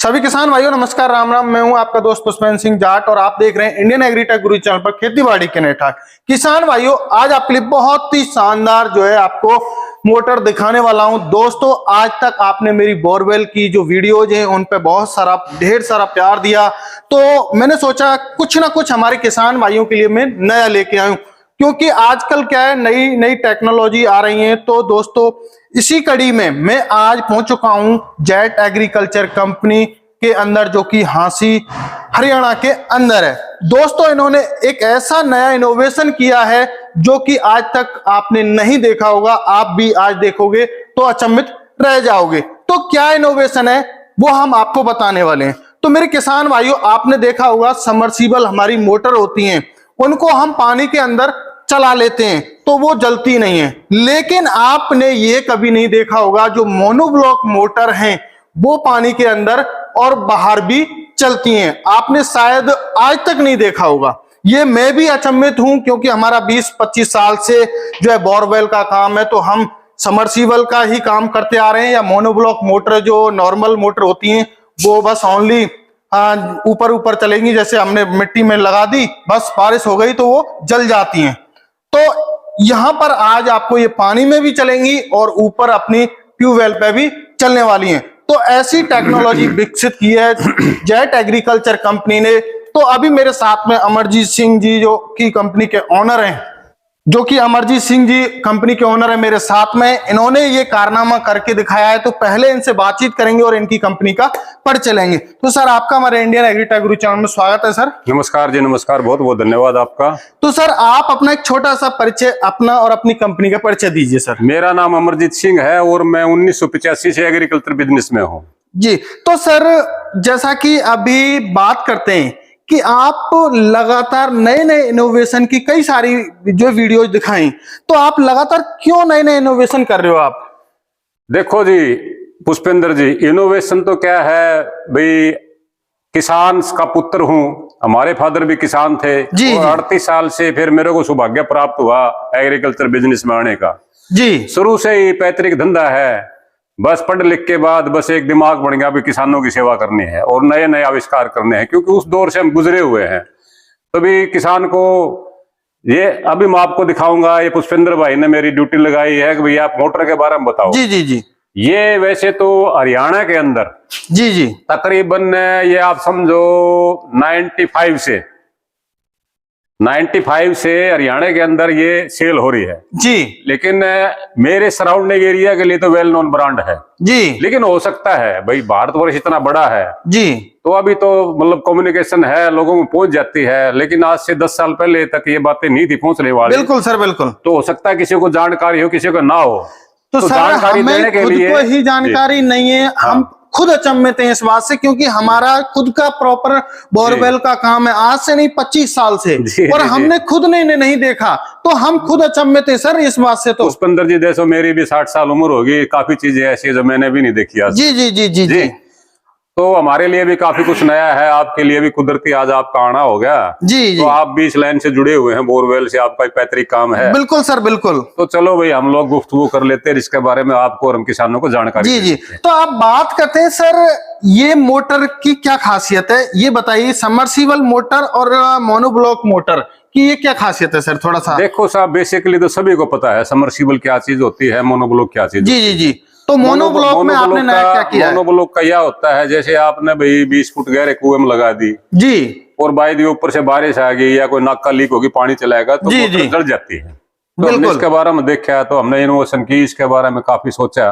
सभी किसान भाइयों नमस्कार, राम राम। मैं हूं आपका दोस्त पुष्पेंद्र सिंह जाट और आप देख रहे हैं इंडियन एग्रीटेक गुरु चैनल पर खेती बाड़ी के नेटवर्क। किसान भाइयों, आज आपके लिए बहुत ही शानदार जो है आपको मोटर दिखाने वाला हूं। दोस्तों, आज तक आपने मेरी बोरवेल की जो वीडियोज हैं उन पे बहुत सारा ढेर सारा प्यार दिया, तो मैंने सोचा कुछ ना कुछ हमारे किसान भाइयों के लिए मैं नया लेके आऊं, क्योंकि आजकल क्या है, नई नई टेक्नोलॉजी आ रही है। तो दोस्तों, इसी कड़ी में मैं आज पहुंच चुका हूं जेट एग्रीकल्चर कंपनी के अंदर, जो कि हांसी हरियाणा के अंदर है। दोस्तों, इन्होंने एक ऐसा नया इनोवेशन किया है जो कि आज तक आपने नहीं देखा होगा। आप भी आज देखोगे तो अचंभित रह जाओगे। तो क्या इनोवेशन है वो हम आपको बताने वाले हैं। तो मेरे किसान भाइयों, आपने देखा होगा सबमर्सिबल हमारी मोटर होती हैं, उनको हम पानी के अंदर चला लेते हैं तो वो जलती नहीं है। लेकिन आपने ये कभी नहीं देखा होगा जो मोनोब्लॉक मोटर हैं वो पानी के अंदर और बाहर भी चलती हैं। आपने शायद आज तक नहीं देखा होगा। ये मैं भी अचंभित हूं, क्योंकि हमारा 20-25 साल से जो है बोरवेल का काम है, तो हम सबमर्सिबल का ही काम करते आ रहे हैं। या मोनोब्लॉक मोटर, जो नॉर्मल मोटर होती हैं, वो बस ओनली ऊपर ऊपर चलेंगी, जैसे हमने मिट्टी में लगा दी, बस बारिश हो गई तो वो जल जाती हैं। तो यहां पर आज आपको ये पानी में भी चलेंगी और ऊपर अपनी ट्यूबवेल पे भी चलने वाली हैं। तो ऐसी टेक्नोलॉजी विकसित की है जेट एग्रीकल्चर कंपनी ने। तो अभी मेरे साथ में अमरजीत सिंह जी, जो कि कंपनी के ओनर हैं, मेरे साथ में। इन्होंने ये कारनामा करके दिखाया है, तो पहले इनसे बातचीत करेंगे और इनकी कंपनी का परिचय लेंगे। तो सर, आपका हमारे इंडियन एग्रीटेक गुरु चैनल में स्वागत है सर। नमस्कार जी, नमस्कार, बहुत बहुत धन्यवाद आपका। तो सर, आप अपना एक छोटा सा परिचय, अपना और अपनी कंपनी का परिचय दीजिए सर। मेरा नाम अमरजीत सिंह है और मैं 1985 से एग्रीकल्चर बिजनेस में हूँ जी। तो सर, जैसा कि अभी बात करते हैं कि आप लगातार नए नए इनोवेशन की कई सारी जो वीडियोज दिखाएं, तो आप लगातार क्यों नए नए इनोवेशन कर रहे हो आप? देखो जी पुष्पेंद्र जी, इनोवेशन तो क्या है भाई, किसान का पुत्र हूँ, हमारे फादर भी किसान थे जी, और 38 साल से फिर मेरे को सौभाग्य प्राप्त हुआ एग्रीकल्चर बिजनेस में आने का जी। शुरू से ही पैतृक धंधा है। बस पढ़ लिख के बाद बस एक दिमाग बन गया भी किसानों की सेवा करनी है और नए नए आविष्कार करने हैं, क्योंकि उस दौर से हम गुजरे हुए हैं। तभी किसान को ये अभी मैं आपको दिखाऊंगा, ये पुष्पेंद्र भाई ने मेरी ड्यूटी लगाई है कि भैया आप मोटर के बारे में बताओ। जी जी जी। ये वैसे तो हरियाणा के अंदर जी जी तकरीबन ये आप समझो 95 से हरियाणा के अंदर ये सेल हो रही है जी। लेकिन मेरे सराउंडिंग एरिया के लिए तो वेल नोन ब्रांड है जी। लेकिन हो सकता है भाई, भारतवर्ष इतना बड़ा है जी, तो अभी तो मतलब कम्युनिकेशन है, लोगों में पहुंच जाती है। लेकिन आज से 10 साल पहले तक ये बातें नहीं थी पहुंचने वाली। बिल्कुल सर, बिल्कुल। तो हो सकता है किसी को जानकारी हो, किसी को ना हो। तो सर, जानकारी हमें देने के खुद लिए को ही जानकारी नहीं है, हम खुद अचंभित हैं इस बात से, क्योंकि हमारा खुद का प्रॉपर बोरवेल का काम है, आज से नहीं 25 साल से, और हमने खुद ने नहीं देखा, तो हम खुद अचंभित हैं सर इस बात से। तो पुष्पेंद्र जी, देखो मेरी भी 60 साल उम्र होगी, काफी चीजें ऐसी जो मैंने भी नहीं देखी आज। जी जी जी जी जी। तो हमारे लिए भी काफी कुछ नया है, आपके लिए भी कुदरती आज आपका आना हो गया जी जी। तो आप भी इस लाइन से जुड़े हुए हैं, बोरवेल से आपका पैतृक काम है। बिल्कुल सर, बिल्कुल। तो चलो भाई, हम लोग गुफ्तगू कर लेते हैं इसके बारे में, आपको और हम किसानों को जानकारी जी जी। तो आप बात करते हैं सर, ये मोटर की क्या खासियत है ये बताइए। सबमर्सिबल मोटर और मोनोब्लॉक मोटर की ये क्या खासियत है सर, थोड़ा सा। देखो साहब, बेसिकली तो सभी को पता है सबमर्सिबल क्या चीज होती है, मोनोब्लॉक क्या चीज। जी जी जी। तो मोनोब्लॉक में आपने नया क्या किया है? मोनोब्लॉक का यह होता है, जैसे आपने भाई 20 फुट गहरे कुएं में लगा दी जी, और बाई दी ऊपर से बारिश आ गई या कोई नाका लीक होगी, पानी चलाएगा तो मोटर जल जाती है। तो हमने इसके बारे में देखा, तो हमने इनोवेशन की, इसके बारे में काफी सोचा,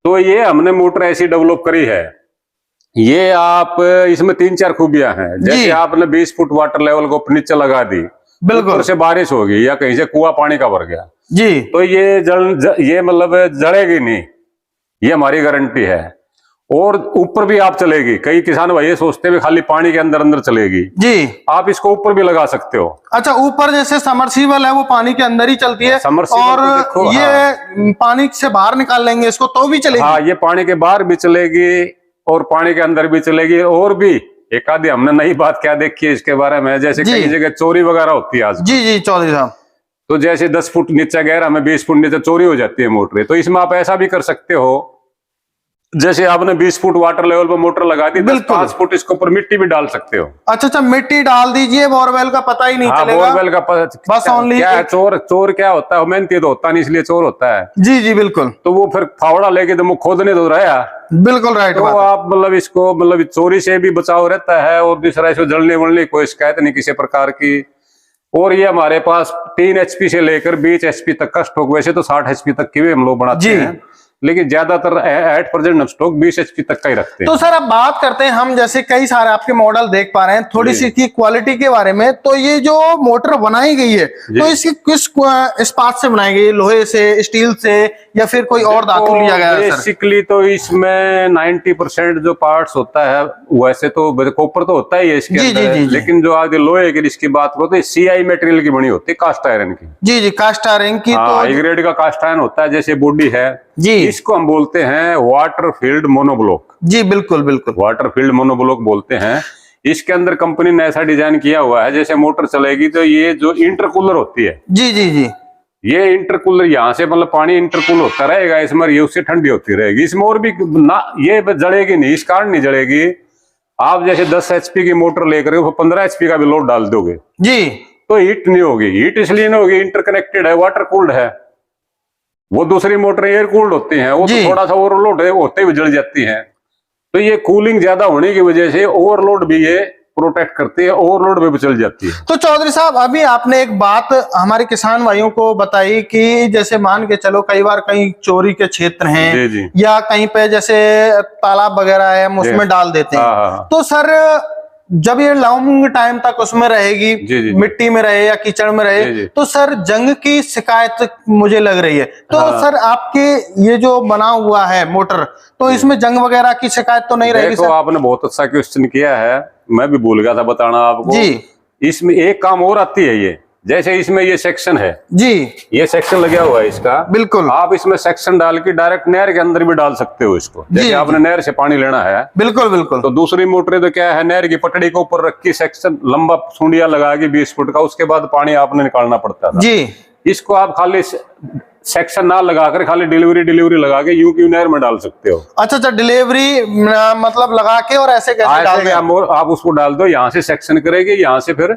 तो ये हमने मोटर ऐसी डेवलप करी है। ये आप इसमें 3-4 खूबियां हैं। जैसे आपने 20 फुट वाटर लेवल को नीचे लगा दी, ऊपर से बारिश होगी या कहीं से कुआं पानी का भर गया जी, तो ये मतलब जलेगी नहीं, ये हमारी गारंटी है। और ऊपर भी आप चलेगी, कई किसान भाई सोचते हैं खाली पानी के अंदर अंदर चलेगी जी, आप इसको ऊपर भी लगा सकते हो। अच्छा, ऊपर जैसे सबमर्सिबल है वो पानी के अंदर ही चलती है, और तो ये पानी से बाहर निकाल लेंगे इसको तो भी चलेगी? हाँ, ये पानी के बाहर भी चलेगी और पानी के अंदर भी चलेगी। और भी एक आधी हमने नई बात क्या देखी है इसके बारे में, जैसे कई जगह चोरी वगैरह होती है आज। जी जी, चौधरी साहब। तो जैसे 10 फुट नीचे गहरा में 20 फुट नीचे चोरी हो जाती है मोटर, तो इसमें आप ऐसा भी कर सकते हो जैसे आपने 20 फुट वाटर लेवल पर मोटर लगा दी, 5 फुट इसके ऊपर मिट्टी भी डाल सकते हो। अच्छा, मिट्टी डाल दीजिए, बोरवेल का पता ही नहीं चलेगा। बोरवेल का बस ओनली क्या है, चोर क्या होता है, मेहनती तो होता नहीं, इसलिए चोर होता है। जी बिल्कुल। तो वो फिर फावड़ा लेके तो खोदने तो रहा। बिल्कुल राइट। तो आप इसको चोरी से भी बचाव रहता है, और दूसरा इसको जलने वलने कोई शिकायत नहीं किसी प्रकार की। और ये हमारे पास 3 HP से लेकर 20 HP तक का स्टॉक, वैसे तो 60 HP तक की भी हम लोग बनाते हैं, लेकिन ज्यादातर एट प्रेजेंट हम स्टॉक 20 HP तक का ही रखते हैं। तो सर अब बात करते हैं हम, जैसे कई सारे आपके मॉडल देख पा रहे हैं, थोड़ी सी की क्वालिटी के बारे में। तो ये जो मोटर बनाई गई है, तो इसकी किस इस्पात से बनाई गई है? लोहे से, स्टील से, या फिर कोई और धातु लिया गया है? बेसिकली तो इसमें 90% जो पार्ट्स होता है, वैसे तो कॉपर तो होता ही है इसके अंदर, लेकिन जो आगे लोहे की इसकी बात करो तो CI मटेरियल की बनी होती है, कास्ट आयरन की। जी कास्ट आयरन की। तो हाई ग्रेड का कास्ट आयरन होता है, जैसे बॉडी है जी, इसको हम बोलते हैं वाटर फील्ड मोनोब्लॉक। जी बिल्कुल वाटर फील्ड मोनोब्लॉक बोलते हैं। इसके अंदर कंपनी ने ऐसा डिजाइन किया हुआ है, जैसे मोटर चलेगी तो ये जो इंटरकूलर होती है, जी ये इंटरकूलर यहाँ से पानी इंटरकूल होता रहेगा इसमें, ये उससे ठंडी होती रहेगी। इसमें और भी ना, ये जलेगी नहीं, इस कारण नहीं जलेगी। आप जैसे 10 HP की मोटर लेकर 15 HP का भी लोड डाल दोगे जी, तो हीट नहीं होगी। हीट इसलिए नहीं होगी, इंटरकनेक्टेड है, वाटर कूल्ड है। वो दूसरी मोटर एयर कूल्ड होती हैं, वो तो थोड़ा सा ओवरलोड होते हुए जल जाती हैं। तो ये कूलिंग ज्यादा होने की वजह से ओवरलोड भी ये प्रोटेक्ट करती है, ओवरलोड में भी चल जाती है। तो चौधरी साहब, अभी आपने एक बात हमारे किसान भाइयों को बताई कि जैसे मान के चलो कई बार कहीं चोरी के क्षेत्र हैं जी। या कहीं पे जैसे तालाब वगैरह है, हम उसमें डाल देते हैं। तो सर जब ये लॉन्ग टाइम तक उसमें रहेगी, जी। मिट्टी में रहे या कीचड़ में रहे, जी। तो सर जंग की शिकायत मुझे लग रही है। तो सर आपके ये जो बना हुआ है मोटर, तो इसमें जंग वगैरह की शिकायत तो नहीं रहेगी? सर आपने बहुत अच्छा क्वेश्चन किया है, मैं भी भूल गया था बताना आपको जी। इसमें एक काम और आती है, ये जैसे इसमें ये सेक्शन है जी, ये सेक्शन लगा हुआ है इसका, बिल्कुल आप इसमें सेक्शन डाल के डायरेक्ट नहर के अंदर भी डाल सकते हो इसको। जैसे आपने नहर से पानी लेना है, बिल्कुल तो दूसरी मोटरें तो क्या है, नहर की पटड़ी के ऊपर रखी सेक्शन लंबा सूंडिया लगा के 20 फुट का, उसके बाद पानी आपने निकालना पड़ता था जी। इसको आप खाली सेक्शन ना लगाकर खाली डिलीवरी लगा के यूं की नहर में डाल सकते हो। अच्छा, डिलीवरी मतलब लगा के और ऐसे कैसे डाल दें? आप उसको डाल दो, यहाँ से सेक्शन करेगी, यहाँ से फिर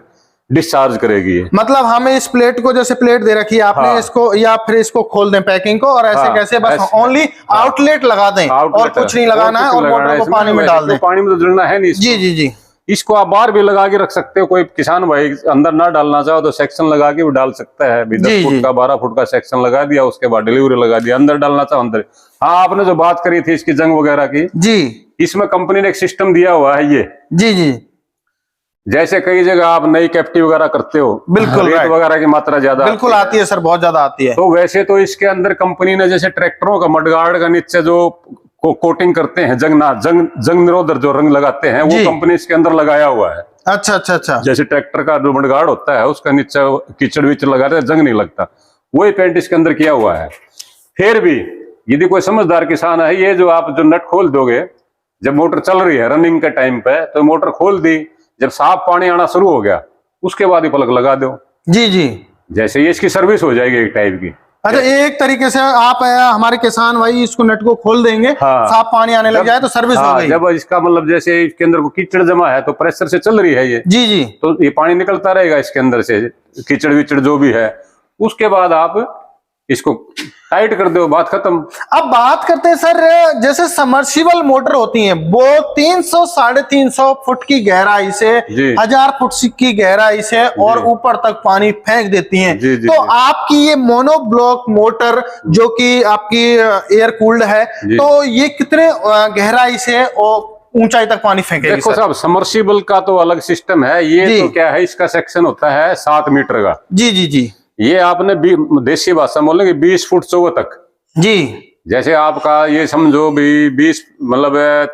डिस्चार्ज करेगी। मतलब हमें इस प्लेट को, जैसे प्लेट दे रखी है आपने, इसको या फिर इसको खोल दें पैकिंग को, और ऐसे कैसे बस ओनली आउटलेट लगा दें, और कुछ नहीं लगाना है, और मोटर को पानी में डाल दें। पानी में तो जलना है नहीं। जी। इसको आप बाहर भी लगा के रख सकते हो, कोई किसान भाई अंदर ना डालना चाहो तो सेक्शन लगा के भी डाल सकता है। 10 फुट का 12 फुट का सेक्शन लगा दिया, उसके बाद डिलीवरी लगा दिया, अंदर डालना चाहो अंदर। हाँ, आपने जो बात करी थी इसकी जंग वगैरह की जी, इसमें कंपनी ने एक सिस्टम दिया हुआ है ये जी। जैसे कई जगह आप नई कैप्टी वगैरह करते हो, बिल्कुल रेत वगैरह की मात्रा ज्यादा बिल्कुल आती है सर, बहुत ज्यादा आती है। तो वैसे तो इसके अंदर कंपनी ने जैसे ट्रैक्टरों का मडगार्ड का नीचे जो कोटिंग करते हैं, जंग निरोधक जो रंग लगाते हैं, वो कंपनी इसके अंदर लगाया हुआ है। अच्छा। जैसे ट्रैक्टर का जो मडगार्ड होता है उसका नीचे कीचड़ विचड़ लगाते हैं, जंग नहीं लगता, वही पेंट इसके अंदर किया हुआ है। फिर भी यदि कोई समझदार किसान है, ये जो आप जो नट खोल दोगे जब मोटर चल रही है रनिंग के टाइम पे, तो मोटर खोल दी, जब साफ पानी आना शुरू हो गया उसके बाद ही प्लग लगा दो जी। जैसे ये इसकी सर्विस हो जाएगी एक टाइप की। अच्छा, एक तरीके से आप हमारे किसान भाई इसको नट को खोल देंगे, साफ पानी आने लग जाए तो सर्विस हो गई। जब इसका जैसे इसके अंदर को कीचड़ जमा है तो प्रेशर से चल रही है ये जी, तो ये पानी निकलता रहेगा इसके अंदर से, कीचड़ विचड़ जो भी है, उसके बाद आप इसको टाइट कर दो, बात खत्म। अब बात करते हैं सर, जैसे समर्सिबल मोटर होती हैं, वो 300-350 फुट की गहराई से 1000 फुट की गहराई से और ऊपर तक पानी फेंक देती हैं। तो आपकी ये मोनोब्लॉक मोटर जो कि आपकी एयर कूल्ड है, तो ये कितने गहराई से और ऊंचाई तक पानी फेंकेगी? देखो साहब, समर्सिबल का तो अलग सिस्टम है, ये तो क्या है, इसका सेक्शन होता है 7 मीटर का जी। ये आपने देसी भाषा बोलेंगे 20 फुट 4 तक जी। जैसे आपका ये समझो भी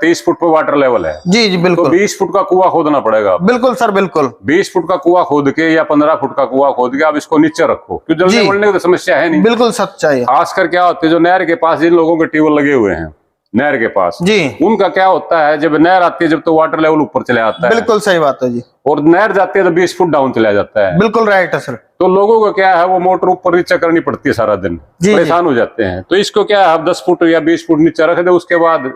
30 फुट पर वाटर लेवल है जी, बिल्कुल। तो 20 फुट का कुआं खोदना पड़ेगा। बिल्कुल सर, बिल्कुल 20 फुट का कुआं खोद के या 15 फुट का कुआं खोद के आप इसको नीचे रखो, क्योंकि जलने वलने की तो समस्या है नहीं। बिल्कुल सच्चाई। खासकर क्या होती है, जो नहर के पास जिन लोगों के ट्यूबवेल लगे हुए हैं नहर के पास जी, उनका क्या होता है, जब नहर आती है जब तो वाटर लेवल ऊपर चले आता है। बिल्कुल सही बात है जी। और नहर जाती है तो 20 फुट डाउन चला जाता है। बिल्कुल राइट है सर। तो लोगों को क्या है, वो मोटर ऊपर नीचे करनी पड़ती है सारा दिन, परेशान हो जाते हैं। तो इसको क्या है, आप 10 फुट या 20 फुट नीचे रख दे, उसके बाद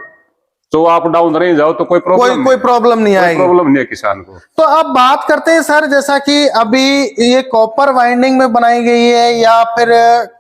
तो आप डाउन रह जाओ तो कोई प्रॉब्लम कोई प्रॉब्लम नहीं आएगी, प्रॉब्लम नहीं है किसान को। तो अब बात करते हैं सर, जैसा कि अभी ये कॉपर वाइंडिंग में बनाई गई है या फिर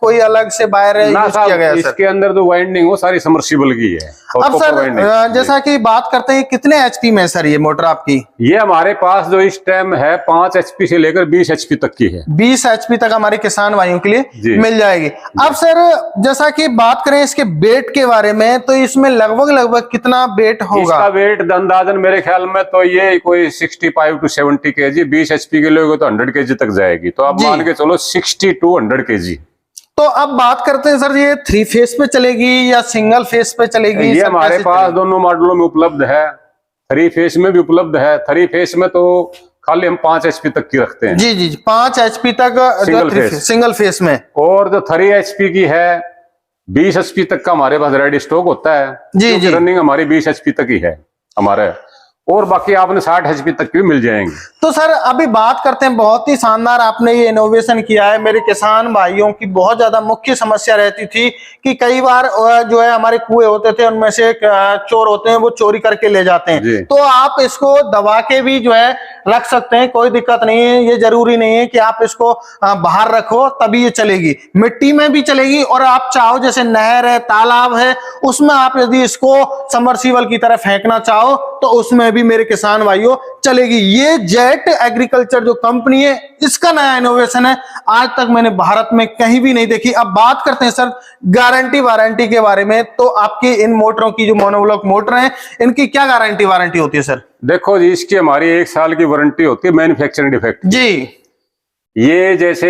कोई अलग से वायर यूज किया गया है? इसके अंदर जो वाइंडिंग वो सारी समर्सिबल की है। अब सर जैसा कि बात करते हैं, कितने एचपी में सर ये मोटर आपकी? ये हमारे पास जो इस टाइम है 5 एचपी से लेकर 20 एचपी तक की है। 20 एचपी तक हमारे किसान भाइयों के लिए मिल जाएगी। अब सर जैसा कि बात करें इसके वेट के बारे में, तो इसमें लगभग कितना वेट होगा? इसका वेट अंदाजन मेरे ख्याल में तो ये कोई 65 to 70 kg, 20 एचपी के लोगे तो 100 kg तक जाएगी, तो आप मान के चलो 60 to 100 kg। तो अब बात करते हैं सर, ये 3 फेस पे चलेगी या सिंगल फेस पे चलेगी? ये हमारे पास दोनों मॉडलों में उपलब्ध है, 3 फेस में भी उपलब्ध है। 3 फेस में तो खाली हम 5 एचपी तक की रखते हैं। जी 5 एचपी तक सिंगल फेस में। और जो 3 एचपी की है 20 एचपी तक का हमारे पास रेडी स्टॉक होता है। जी रनिंग हमारी 20 एचपी तक ही है हमारे, और बाकी आपने 60 एचपी तक भी मिल जाएंगे। तो सर अभी बात करते हैं, बहुत ही शानदार आपने ये इनोवेशन किया है। मेरे किसान भाइयों की बहुत ज्यादा मुख्य समस्या रहती थी कि कई बार जो है हमारे कुएं होते थे, उनमें से चोर होते हैं, वो चोरी करके ले जाते हैं। तो आप इसको दबा के भी जो है रख सकते हैं, कोई दिक्कत नहीं है। ये जरूरी नहीं है कि आप इसको बाहर रखो तभी ये चलेगी, मिट्टी में भी चलेगी। और आप चाहो जैसे नहर है, तालाब है, उसमें आप यदि इसको सबमर्सिबल की तरह फेंकना चाहो तो उसमें भी मेरे किसान भाइयों चलेगी। ये जेट एग्रीकल्चर जो कंपनी है, इसका नया इनोवेशन है, आज तक मैंने भारत में कहीं भी नहीं देखी। अब बात करते हैं सर गारंटी वारंटी के बारे में। तो आपकी इन मोटरों की जो मोनोब्लॉक मोटर है, इनकी क्या गारंटी वारंटी होती है सर? देखो जी, इसकी हमारी 1 साल की वारंटी होती है मैन्युफैक्चरिंग डिफेक्ट जी। ये जैसे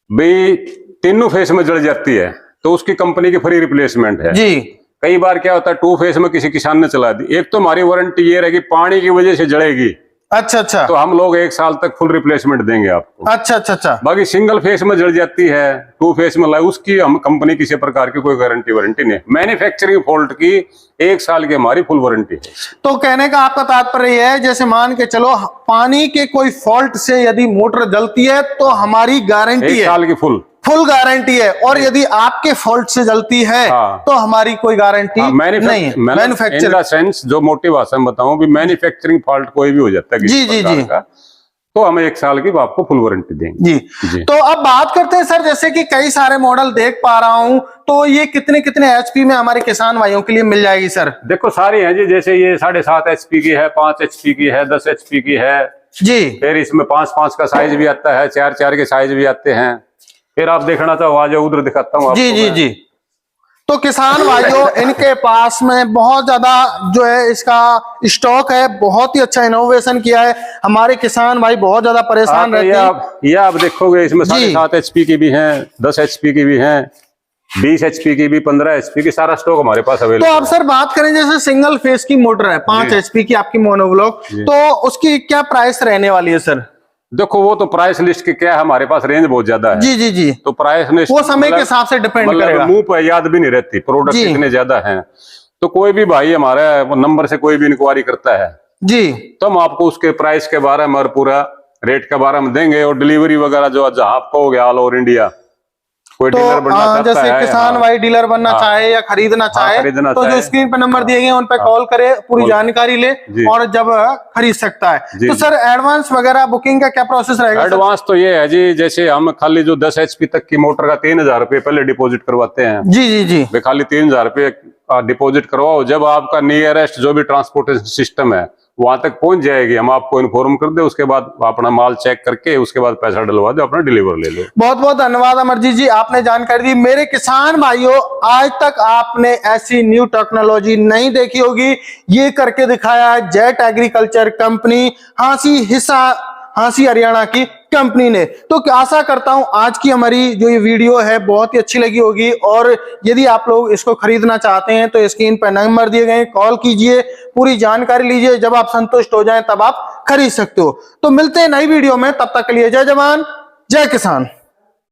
भाई तीनों फेस में जल जाती है तो उसकी कंपनी की फ्री रिप्लेसमेंट है जी। कई बार क्या होता है 2 फेस में किसी किसान ने चला दी, एक तो हमारी वारंटी ये रहेगी पानी की वजह से जलेगी। अच्छा। तो हम लोग 1 साल तक फुल रिप्लेसमेंट देंगे आपको। अच्छा। बाकी सिंगल फेस में जल जाती है, 2 फेस में उसकी हम कंपनी किसी प्रकार की कोई गारंटी वारंटी नहीं। मैन्युफैक्चरिंग फॉल्ट की 1 साल की हमारी फुल वारंटी है। तो कहने का आपका तात्पर्य है, जैसे मान के चलो पानी के कोई फॉल्ट से यदि मोटर जलती है तो हमारी गारंटी है 1 साल की फुल गारंटी है, और यदि आपके फॉल्ट से जलती है तो हमारी कोई गारंटी नहीं है। मैन्युफैक्चरिंग सेंस जो मोटी भाषा में बताऊं भी, मैन्युफैक्चरिंग फॉल्ट कोई भी हो जाता है जी का, तो हम 1 साल की आपको फुल वारंटी देंगे जी। तो अब बात करते हैं सर, जैसे कि कई सारे मॉडल देख पा रहा हूं, तो ये कितने एचपी में हमारे किसान भाइयों के लिए मिल जाएगी सर? देखो सारी है जी, जैसे ये 7.5 एचपी की है, 5 एचपी की है, 10 एचपी की है जी। फिर इसमें 5 का साइज भी आता है, 4 के साइज भी आते हैं। फिर आप देखना चाहो आ जाओ, उधर दिखाता हूँ आपको। जी। तो किसान भाइयों इनके पास में बहुत ज्यादा जो है इसका स्टॉक है, बहुत ही अच्छा इनोवेशन किया है। हमारे किसान भाई बहुत ज्यादा परेशान रहते हैं। ये आप देखोगे इसमें 7.5 एचपी की भी हैं, 10 एचपी की भी हैं, 20 एचपी की भी, 15 एचपी की, सारा स्टॉक हमारे पास अवेलेबल। तो अब सर बात करें, जैसे सिंगल फेस की मोटर है 5 एचपी की आपकी मोनोब्लॉक, तो उसकी क्या प्राइस रहने वाली है सर? देखो वो तो प्राइस लिस्ट के क्या है, हमारे पास रेंज बहुत ज्यादा है। जी। तो प्राइस लिस्ट वो समय के हिसाब से डिपेंड करेगा, मुंह पर याद भी नहीं रहती, प्रोडक्ट इतने ज्यादा हैं। तो कोई भी भाई हमारे नंबर से कोई भी इंक्वायरी करता है जी, तो हम आपको उसके प्राइस के बारे में और पूरा रेट के बारे में देंगे, और डिलीवरी वगैरह जो जहां आप कहोगे ऑल ओवर इंडिया। कोई तो डीलर बनना चाहता जैसे है, किसान भाई डीलर बनना चाहे या खरीदना चाहे, तो जो स्क्रीन पर नंबर दिए गए उन पर कॉल करे, पूरी जानकारी ले और जब खरीद सकता है। तो सर एडवांस वगैरह बुकिंग का क्या प्रोसेस रहेगा? एडवांस तो ये है जी, जैसे हम खाली जो 10 एचपी तक की मोटर का 3,000 रुपये पहले डिपॉजिट करवाते हैं। जी। वे खाली 3,000 रुपये डिपॉजिट करवाओ, जब आपका नियरेस्ट जो भी ट्रांसपोर्टेशन सिस्टम है वहां तक पहुंच जाएगी, हम आपको इन्फॉर्म कर दे, उसके बाद अपना माल चेक करके उसके बाद पैसा डलवा दो, अपना डिलीवर ले लो। बहुत बहुत धन्यवाद अमरजीत जी, आपने जानकारी दी। मेरे किसान भाइयों, आज तक आपने ऐसी न्यू टेक्नोलॉजी नहीं देखी होगी, ये करके दिखाया है jet agriculture company, Hansi Haryana की कंपनी ने। तो आशा करता हूं आज की हमारी जो ये वीडियो है बहुत ही अच्छी लगी होगी, और यदि आप लोग इसको खरीदना चाहते हैं तो स्क्रीन पर नंबर दिए गए, कॉल कीजिए, पूरी जानकारी लीजिए, जब आप संतुष्ट हो जाएं तब आप खरीद सकते हो। तो मिलते हैं नई वीडियो में, तब तक के लिए जय जवान जय किसान।